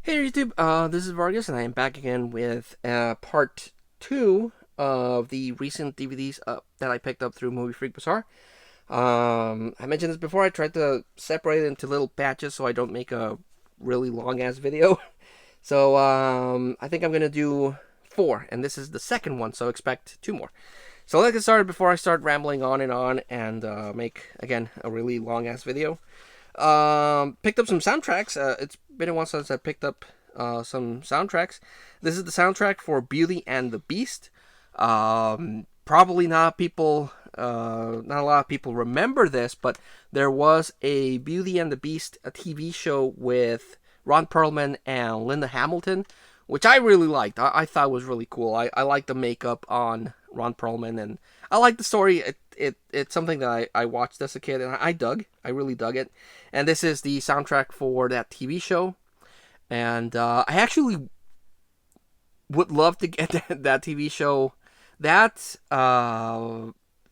Hey YouTube, this is Vargas, and I am back again with part 2 of the recent DVDs that I picked up through Movie Freak Bazaar. I mentioned this before. I tried to separate it into little batches so I don't make a really long ass video. So I think I'm gonna do 4, and this is the second one, so expect 2 more. So let's get started before I start rambling on and make again a really long ass video. Picked up some soundtracks. It's been a while since I picked up some soundtracks. This is the soundtrack for Beauty and the Beast. Probably not a lot of people remember this, but there was a Beauty and the Beast a TV show with Ron Perlman and Linda Hamilton, which I really liked. I thought was really cool. I liked the makeup on Ron Perlman, and I like the story. It's something that I watched as a kid, and I dug. I really dug it. And this is the soundtrack for that TV show. And I actually would love to get that TV show. That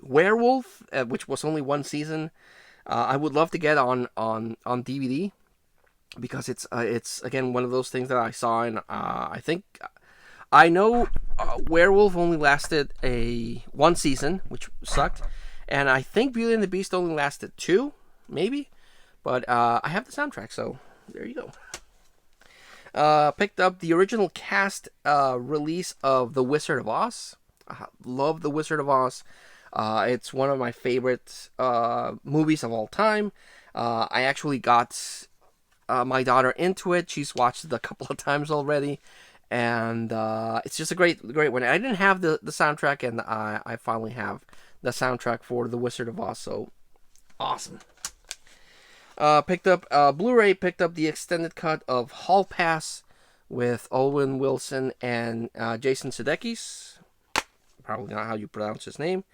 Werewolf, which was only one season, I would love to get on DVD, because it's again one of those things that I saw, and I think I know Werewolf only lasted a one season, which sucked, and I think Beauty and the Beast only lasted 2, maybe. But I have the soundtrack, so there you go. Picked up the original cast release of The Wizard of Oz. Love The Wizard of Oz. It's one of my favorite movies of all time. I actually got my daughter into it. She's watched it a couple of times already, and it's just a great one. I didn't have the soundtrack, and I finally have the soundtrack for The Wizard of Oz. So awesome. Picked up Blu-ray. Picked up the extended cut of Hall Pass with Owen Wilson and Jason Sudeikis. Probably not how you pronounce his name.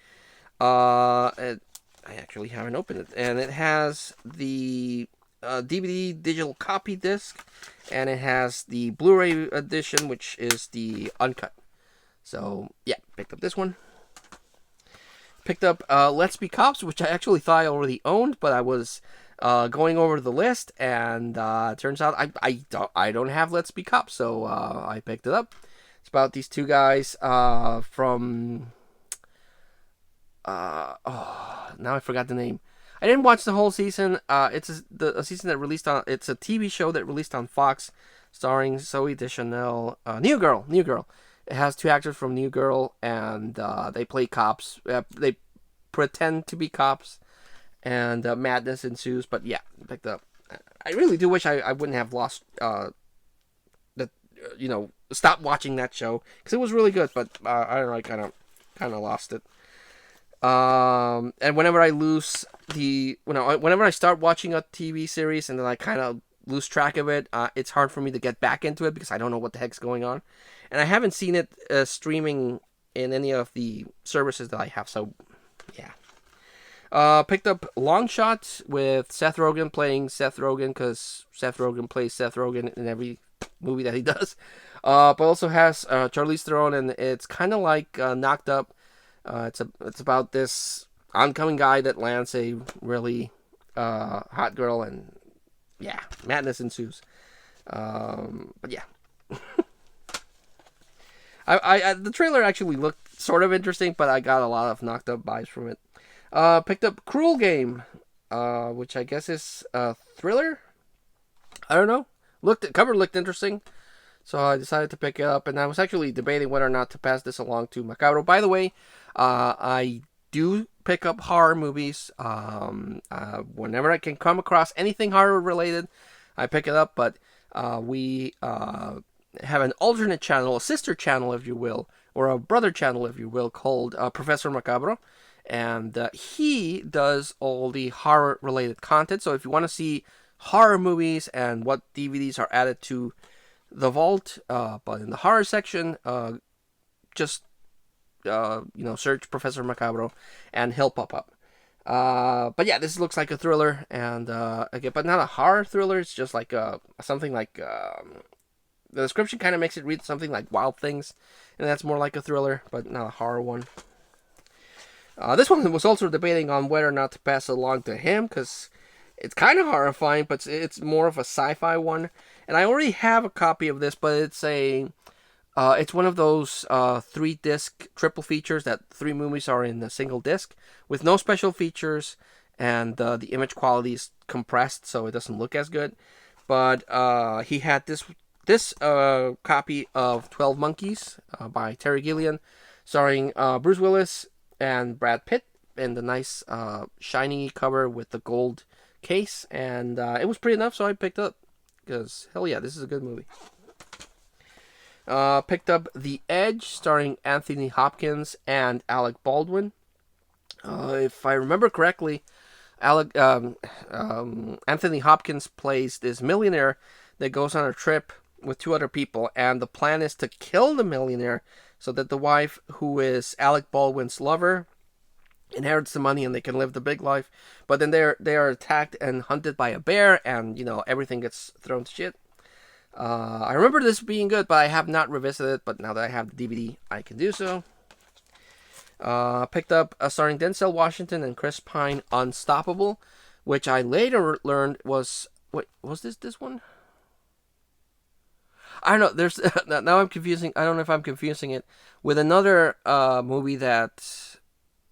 I actually haven't opened it, and it has the DVD digital copy disc, and it has the Blu-ray edition, which is the uncut. So yeah, picked up this one. Picked up Let's Be Cops, which I actually thought I already owned, but I was going over the list, and turns out I don't have Let's Be Cops, so I picked it up. It's about these two guys from now I forgot the name. I didn't watch the whole season. It's a season that released on. It's a TV show that released on Fox, starring Zoe Deschanel. New Girl. It has 2 actors from New Girl, and they play cops. They pretend to be cops, and madness ensues. But yeah, picked up. I really do wish I wouldn't have lost stopped watching that show, because it was really good. But I don't know, I kind of lost it. And whenever I lose whenever I start watching a TV series and then I kind of lose track of it, it's hard for me to get back into it because I don't know what the heck's going on, and I haven't seen it streaming in any of the services that I have. So yeah. Picked up Long Shot with Seth Rogen playing Seth Rogen, because Seth Rogen plays Seth Rogen in every movie that he does. But also has Charlize Theron, and it's kind of like Knocked Up. It's about this oncoming guy that lands a really hot girl, and yeah, madness ensues. But yeah, the trailer actually looked sort of interesting, but I got a lot of Knocked Up vibes from it. Picked up Cruel Game, which I guess is a thriller. I don't know. Cover looked interesting, so I decided to pick it up, and I was actually debating whether or not to pass this along to Macabro. By the way, I do pick up horror movies. Whenever I can come across anything horror related, I pick it up. But we have an alternate channel, a sister channel, if you will, or a brother channel, if you will, called Professor Macabro. And he does all the horror related content. So if you want to see horror movies and what DVDs are added to the vault, but in the horror section, just search Professor Macabro and he'll pop up. But yeah, this looks like a thriller, and again, but not a horror thriller. It's just like something like the description kind of makes it read something like Wild Things, and that's more like a thriller, but not a horror one. This one was also debating on whether or not to pass it along to him, because It's kind of horrifying, but it's more of a sci-fi one. And I already have a copy of this, but it's one of those 3-disc triple features that 3 movies are in a single disc with no special features, and the image quality is compressed, so it doesn't look as good. But he had this copy of 12 Monkeys by Terry Gilliam, starring Bruce Willis and Brad Pitt in the nice shiny cover with the gold case, and it was pretty enough, so I picked up because hell yeah, this is a good movie. Picked up The Edge, starring Anthony Hopkins and Alec Baldwin. If I remember correctly, Anthony Hopkins plays this millionaire that goes on a trip with 2 other people, and the plan is to kill the millionaire so that the wife, who is Alec Baldwin's lover, inherits the money and they can live the big life. But then they are attacked and hunted by a bear, and everything gets thrown to shit. I remember this being good, but I have not revisited it. But now that I have the DVD, I can do so. Picked up starring Denzel Washington and Chris Pine, Unstoppable, which I later learned was was this one? I don't know. There's now I'm confusing. I don't know if I'm confusing it with another movie that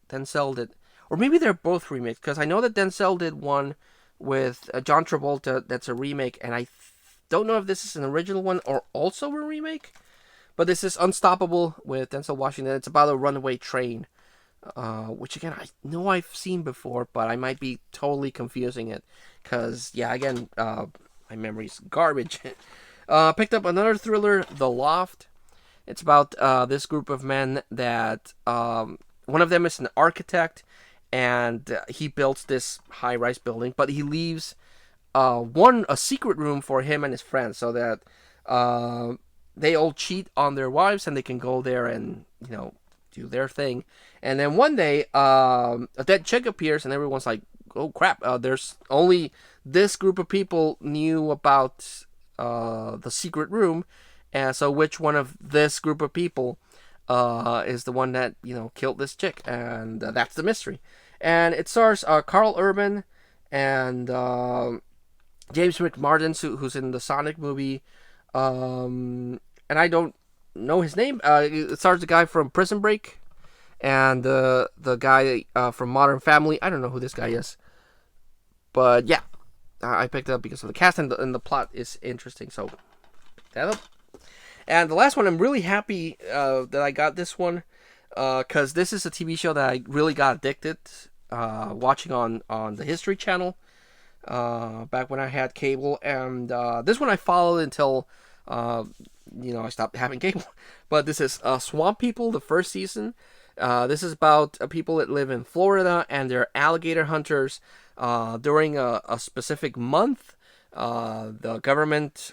Denzel did, or maybe they're both remakes. Because I know that Denzel did one with John Travolta that's a remake, and I don't know if this is an original one or also a remake. But this is Unstoppable with Denzel Washington. It's about a runaway train, which again I know I've seen before, but I might be totally confusing it. Cause yeah, again, my memory's garbage. Picked up another thriller, The Loft. It's about this group of men that one of them is an architect, and he builds this high-rise building, but he leaves a secret room for him and his friends, so that they all cheat on their wives and they can go there and do their thing. And then one day, a dead chick appears, and everyone's like, "Oh crap! There's only this group of people knew about the secret room, and so which one of this group of people is the one that killed this chick?" And that's the mystery. And it stars Carl Urban and James McMartin, who's in the Sonic movie, and I don't know his name. It stars the guy from Prison Break and the guy from Modern Family. I don't know who this guy is, but yeah, I picked it up because of the cast, and the plot is interesting. So pick that up. And the last one, I'm really happy that I got this one, because this is a TV show that I really got addicted watching on the History Channel back when I had cable. And this one I followed until I stopped having cable. But this is Swamp People, the first season. This is about people that live in Florida, and they're alligator hunters. During a specific month, the government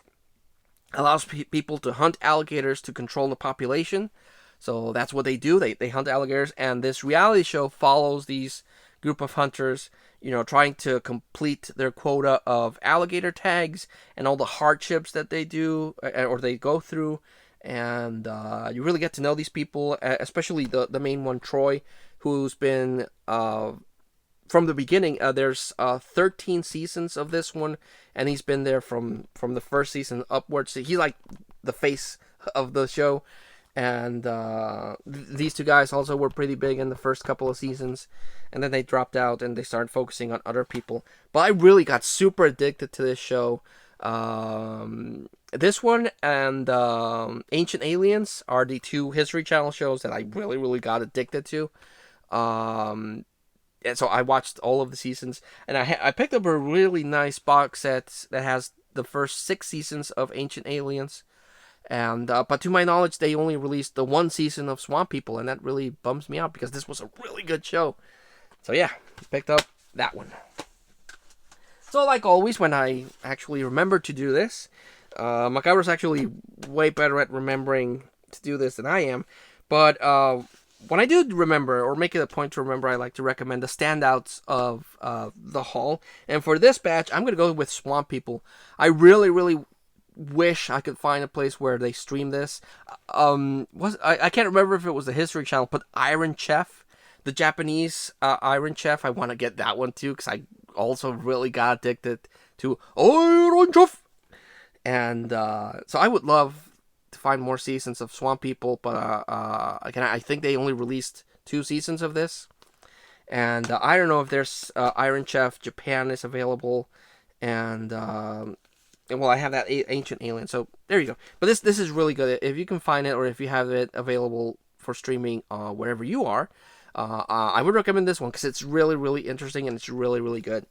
allows people to hunt alligators to control the population. So that's what they do. They hunt alligators, and this reality show follows these group of hunters, trying to complete their quota of alligator tags and all the hardships that they do or they go through. And you really get to know these people, especially the main one, Troy, who's been from the beginning. There's 13 seasons of this one, and he's been there from the first season upwards. He's like the face of the show. And these two guys also were pretty big in the first couple of seasons, and then they dropped out and they started focusing on other people. But I really got super addicted to this show. This one and Ancient Aliens are the two History Channel shows that I really, really got addicted to. And so I watched all of the seasons, and I picked up a really nice box set that has the first 6 seasons of Ancient Aliens. And but to my knowledge, they only released the 1 season of Swamp People, and that really bums me out because this was a really good show. So yeah, picked up that one. So like always, when I actually remember to do this, Macabro's actually way better at remembering to do this than I am. But when I do remember, or make it a point to remember, I like to recommend the standouts of the haul. And for this batch, I'm going to go with Swamp People. I really, really wish I could find a place where they stream this. I can't remember if it was the History Channel, but Iron Chef, the Japanese Iron Chef, I want to get that one too, because I also really got addicted to Iron Chef. And so I would love to find more seasons of Swamp People, but again, I think they only released 2 seasons of this. And I don't know if there's Iron Chef Japan is available, and well, I have that Ancient Alien, so there you go. But this is really good. If you can find it, or if you have it available for streaming wherever you are, I would recommend this one because it's really, really interesting and it's really, really good,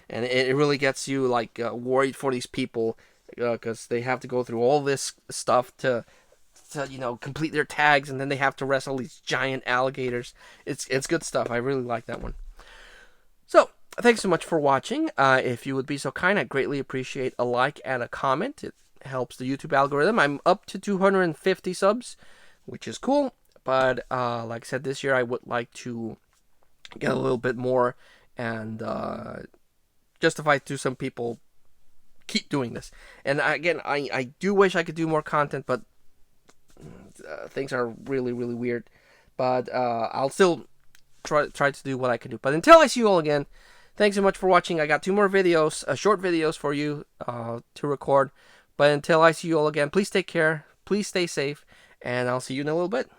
and it really gets you like worried for these people because they have to go through all this stuff to complete their tags, and then they have to wrestle these giant alligators. It's good stuff. I really like that one. So thanks so much for watching. If you would be so kind, I'd greatly appreciate a like and a comment. It helps the YouTube algorithm. I'm up to 250 subs, which is cool. But like I said, this year I would like to get a little bit more and justify to some people keep doing this. And again, I do wish I could do more content, but things are really, really weird. But I'll still try to do what I can do. But until I see you all again, thanks so much for watching. I got 2 more videos, short videos for you to record. But until I see you all again, please take care. Please stay safe. And I'll see you in a little bit.